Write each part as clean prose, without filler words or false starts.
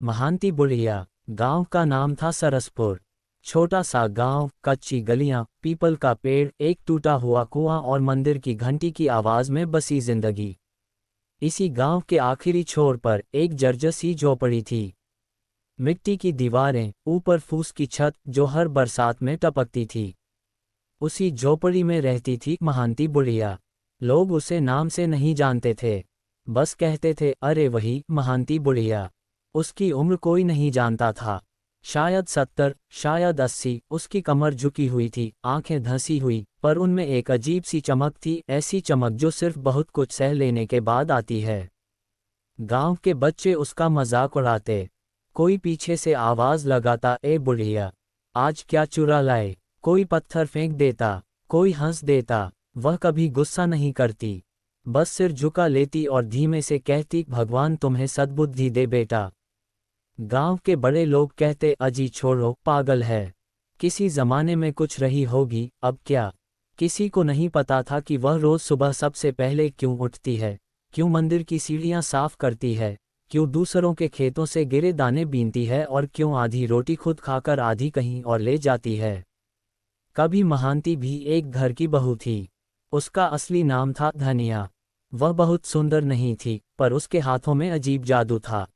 महांती बुढ़िया। गांव का नाम था सरसपुर। छोटा सा गांव, कच्ची गलियां, पीपल का पेड़, एक टूटा हुआ कुआं और मंदिर की घंटी की आवाज में बसी जिंदगी। इसी गांव के आखिरी छोर पर एक जर्जर सी झोपड़ी थी। मिट्टी की दीवारें, ऊपर फूस की छत जो हर बरसात में टपकती थी। उसी झोपड़ी में रहती थी महांती बुढ़िया। लोग उसे नाम से नहीं जानते थे, बस कहते थे, अरे वही महांती बुढ़िया। उसकी उम्र कोई नहीं जानता था। शायद 70, शायद 80। उसकी कमर झुकी हुई थी, आंखें धंसी हुई, पर उनमें एक अजीब सी चमक थी, ऐसी चमक जो सिर्फ बहुत कुछ सह लेने के बाद आती है। गांव के बच्चे उसका मजाक उड़ाते। कोई पीछे से आवाज लगाता, ए बुढ़िया, आज क्या चुरा लाए। कोई पत्थर फेंक देता, कोई हंस देता। वह कभी गुस्सा नहीं करती, बस सिर झुका लेती और धीमे से कहती, भगवान तुम्हें सद्बुद्धि दे बेटा। गांव के बड़े लोग कहते, अजी छोड़ो, पागल है, किसी जमाने में कुछ रही होगी, अब क्या। किसी को नहीं पता था कि वह रोज सुबह सबसे पहले क्यों उठती है, क्यों मंदिर की सीढ़ियां साफ करती है, क्यों दूसरों के खेतों से गिरे दाने बीनती है और क्यों आधी रोटी खुद खाकर आधी कहीं और ले जाती है। कभी महांती भी एक घर की बहू थी। उसका असली नाम था धनिया। वह बहुत सुंदर नहीं थी, पर उसके हाथों में अजीब जादू था।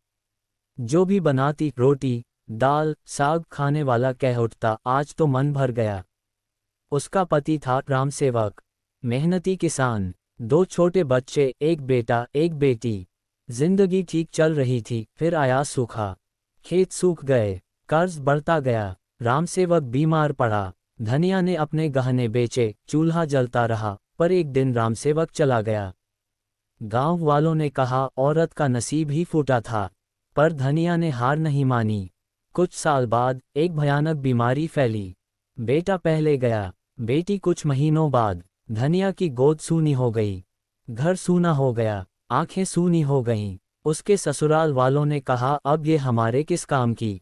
जो भी बनाती, रोटी, दाल, साग खाने वाला कह उठता, आज तो मन भर गया। उसका पति था रामसेवक, मेहनती किसान। 2 छोटे बच्चे, एक बेटा एक बेटी। जिंदगी ठीक चल रही थी, फिर आया सूखा। खेत सूख गए, कर्ज बढ़ता गया, रामसेवक बीमार पड़ा। धनिया ने अपने गहने बेचे, चूल्हा जलता रहा, पर एक दिन रामसेवक चला गया। गांव वालों ने कहा, औरत का नसीब ही फूटा था, पर धनिया ने हार नहीं मानी। कुछ साल बाद एक भयानक बीमारी फैली। बेटा पहले गया, बेटी कुछ महीनों बाद। धनिया की गोद सूनी हो गई, घर सूना हो गया, आंखें सूनी हो गईं। उसके ससुराल वालों ने कहा, अब ये हमारे किस काम की।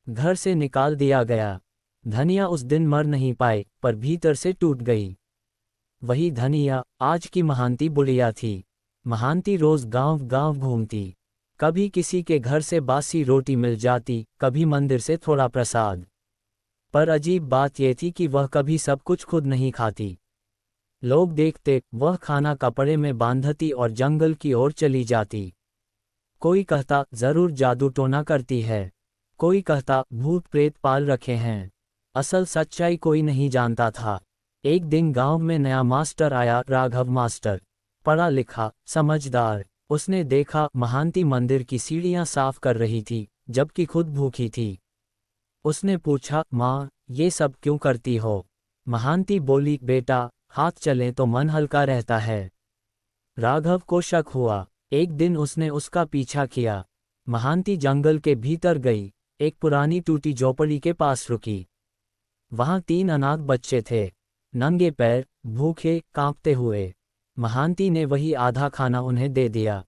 घर से निकाल दिया गया। धनिया उस दिन मर नहीं पाए, पर भीतर से टूट गई। वही धनिया आज की महांती बुढ़िया थी। महांती रोज गांव गांव घूमती। कभी किसी के घर से बासी रोटी मिल जाती, कभी मंदिर से थोड़ा प्रसाद। पर अजीब बात यह थी कि वह कभी सब कुछ खुद नहीं खाती। लोग देखते, वह खाना कपड़े में बांधती और जंगल की ओर चली जाती। कोई कहता, जरूर जादू टोना करती है। कोई कहता, भूत प्रेत पाल रखे हैं। असल सच्चाई कोई नहीं जानता था। एक दिन गांव में नया मास्टर आया, राघव मास्टर। पढ़ा लिखा, समझदार। उसने देखा महांती मंदिर की सीढ़ियां साफ कर रही थी, जबकि खुद भूखी थी। उसने पूछा, माँ, ये सब क्यों करती हो। महांती बोली, बेटा, हाथ चलें तो मन हल्का रहता है। राघव को शक हुआ। एक दिन उसने उसका पीछा किया। महांती जंगल के भीतर गई, एक पुरानी टूटी झोपड़ी के पास रुकी। वहां 3 अनाथ बच्चे थे, नंगे पैर, भूखे, कांपते हुए। महांती ने वही आधा खाना उन्हें दे दिया,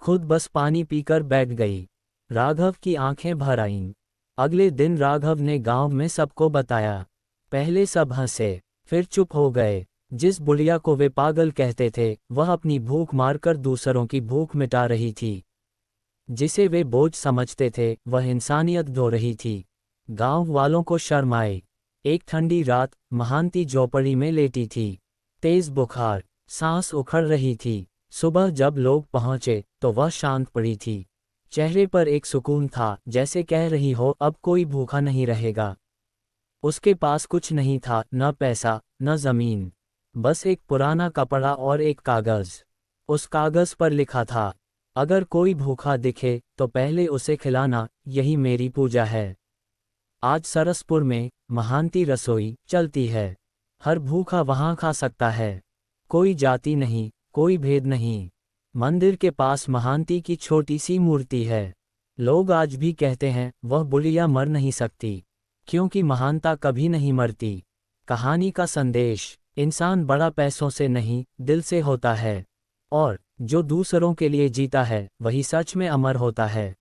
खुद बस पानी पीकर बैठ गई। राघव की आंखें भर आईं। अगले दिन राघव ने गांव में सबको बताया। पहले सब हंसे, फिर चुप हो गए। जिस बुढ़िया को वे पागल कहते थे, वह अपनी भूख मारकर दूसरों की भूख मिटा रही थी। जिसे वे बोझ समझते थे, वह इंसानियत ढो रही थी। गांव वालों को शर्म आई। एक ठंडी रात महांती झोपड़ी में लेटी थी। तेज बुखार, सांस उखड़ रही थी। सुबह जब लोग पहुंचे तो वह शांत पड़ी थी। चेहरे पर एक सुकून था, जैसे कह रही हो, अब कोई भूखा नहीं रहेगा। उसके पास कुछ नहीं था, न पैसा, न जमीन, बस एक पुराना कपड़ा और एक कागज। उस कागज पर लिखा था, अगर कोई भूखा दिखे तो पहले उसे खिलाना, यही मेरी पूजा है। आज सरसपुर में महांती रसोई चलती है। हर भूखा वहां खा सकता है। कोई जाति नहीं, कोई भेद नहीं। मंदिर के पास महांती की छोटी सी मूर्ति है। लोग आज भी कहते हैं, वह बुढ़िया मर नहीं सकती, क्योंकि महानता कभी नहीं मरती। कहानी का संदेश, इंसान बड़ा पैसों से नहीं, दिल से होता है। और जो दूसरों के लिए जीता है, वही सच में अमर होता है।